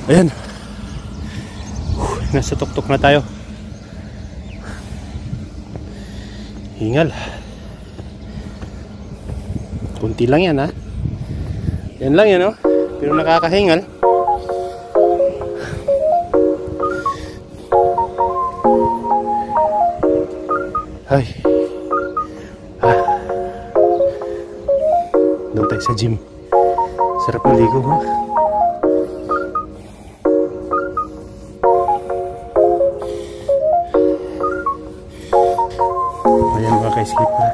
Ayan. Nasa tuktok na tayo. Hingal. Kunti lang yan, ha. Yan lang yan, oh. Pero nakakahingal. Ay. Doon tayo sa gym. Sarap maligo, ha. Ayan mga ka-skipper.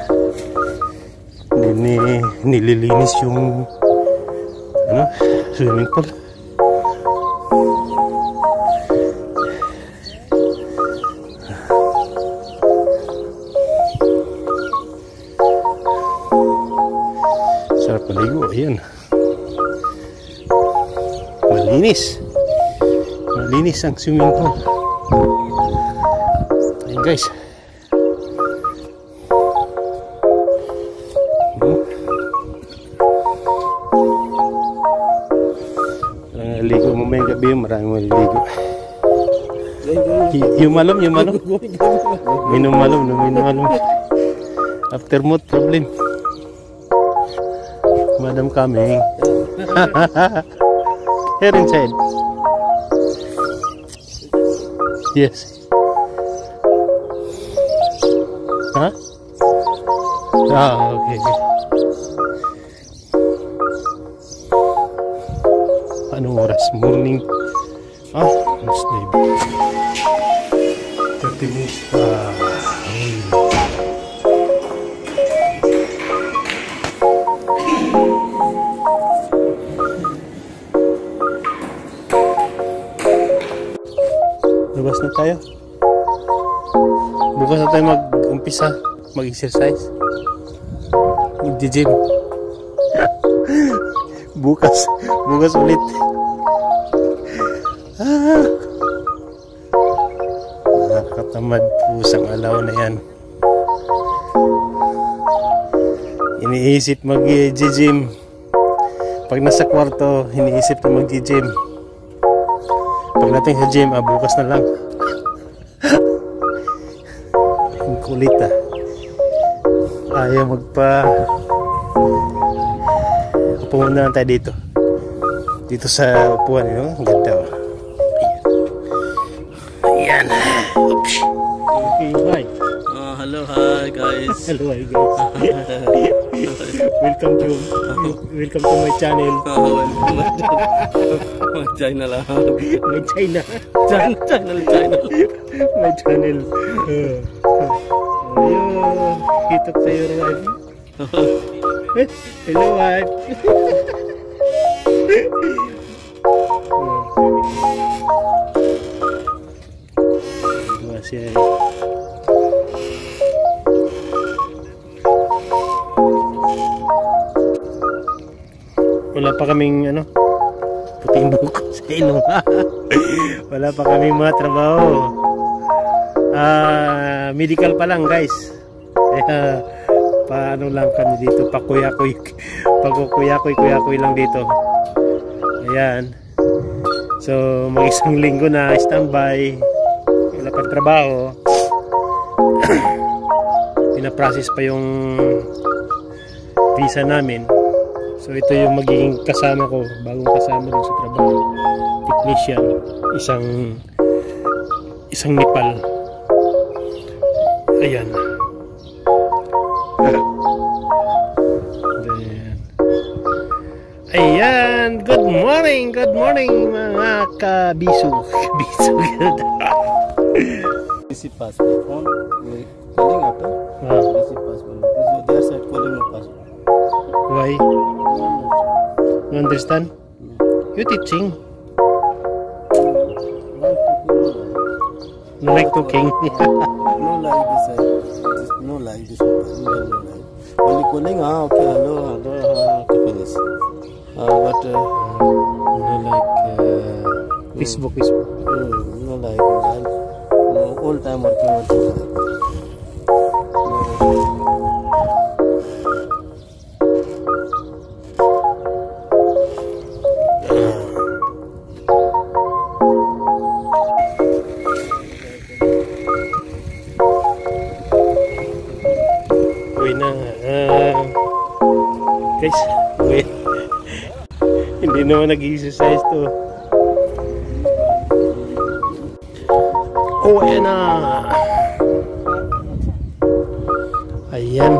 Nililinis yung swimming pool. Sarap maligo. Ayan. Malinis. Malinis ang swimming pool. Ayan guys. Ligo mo may gabi, maraming maliligo. Yung malum. Minum malum. After mood problem. Madam coming. Here inside. Yes. Huh? Ah, okay. Anong oras? Morning. Mas 30 minutes pa. Labas na tayo. Bukas na tayo mag-umpisa. Mag-exercise. Mag-gym. Bukas ulit. Nakakatamad pusang alaw na yan. Iniisip mag-gym. Pag nasa kwarto, iniisip na mag-gym. Pagdating sa gym, bukas na lang. Ang kulit, ayaw upo muna tayo dito sa upuan, ang ganda. Ayan. Oops. Okay, bye. Hello, hi guys. Hello, hi guys. Welcome to my channel. My channel. My China. Channel. My channel. Ayun. Hitok sa iyo, wife. Hello, wife. Masih. Wala pa kaming puting buko sa ilong. Wala pa kaming mga trabaho. Medical pa lang guys. Kaya paano lang kami dito, pakuyakoy lang dito. Ayan. So mag-isang linggo na standby. Wala pa trabaho. Pinaprocess pa yung visa namin. So ito yung magiging kasama ko, bagong kasama rin sa trabaho, technician, isang Nepal. Ayan. Ayan, good morning mga kabisu. Receive passport. Phone calling after. Receive passport. Their side calling no passport. Why? You understand? You teaching? No like talking. No like this. Only calling. Okay, hello. Okay, finish. But no like Facebook. No like all time working. naman nag-exercise to. Oh, ayan na. Ayan.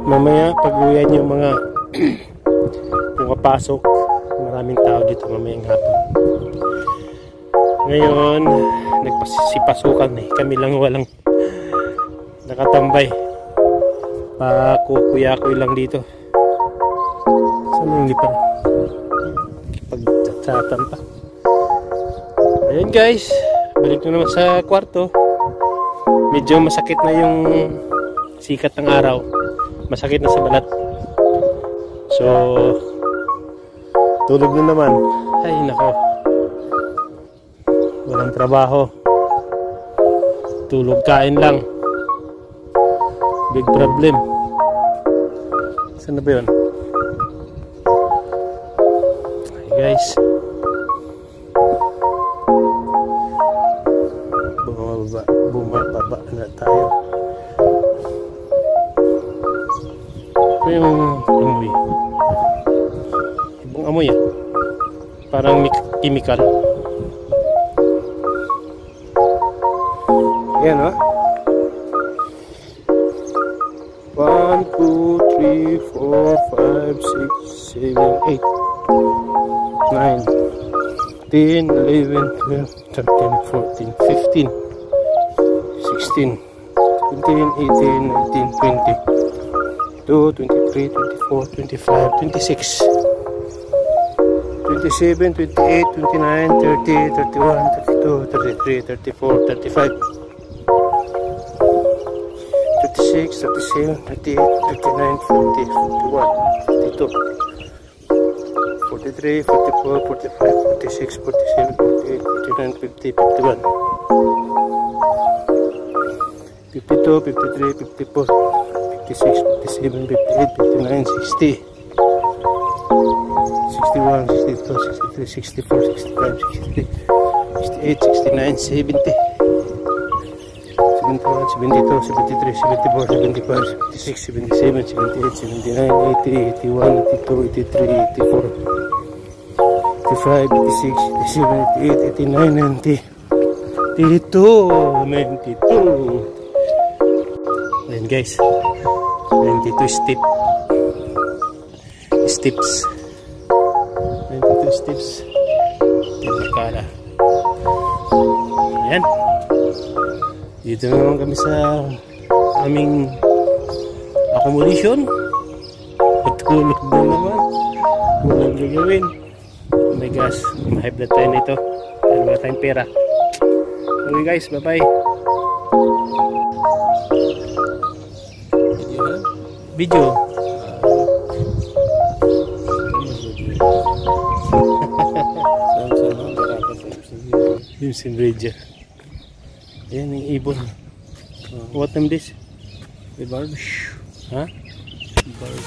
Mamaya pag-uwian yung mga pumapasok, maraming tao dito mamayang hapon. Ngayon nagsipasukan eh, kami lang walang nakatambay. Pakukuya-kuy lang dito. Saan yung lipan? Pagtsatan pa. Ayan guys, balik na naman sa kwarto. Medyo masakit na yung sikat ng araw, masakit na sa balat, so tulog na naman. Ay nako, walang trabaho, tulog kain lang, big problem. Saan na ba yun? Hey guys, bumababa na tayo. Ito yung amoy, ibang amoy yan, parang chemical. Yan ha. 1, 2, 3, 4, 5, 6, 7, 8, 9, 10, 11, 12, 13, 14, 15, 16, 17, 18, 19, 20, 22, 23, 24, 25, 26, 27, 28, 29, 30, 31, 32, 33, 34, 35, 36, 37, 38, 39, 40, 41, 42, 43, 44, 45, 46, 47, 48, 49, 50, 51, 52, 53, 54, 56, 57, 58, 59, 60, 61, 62, 63, 64, 65, 63, 68, 69, 70, 71, 72, 73, 74, 75, 76, 77, 78, 79, 80, 81, 82, 83, 84, 85, 86, 87, 88, 89, 90, 92, 92. Ayan guys, 92 steps, 92 steps, pinakala. Ayan, dito naman kami sa aming accommodation. Patulog na naman, walang gagawin. Oh my gosh, ma-high blood tayo nito dahil wala tayong pera. Okay guys, bye bye. Video. Yung Sinrager. Ayan yung ibon. What time this? The barb. Ha? Barb.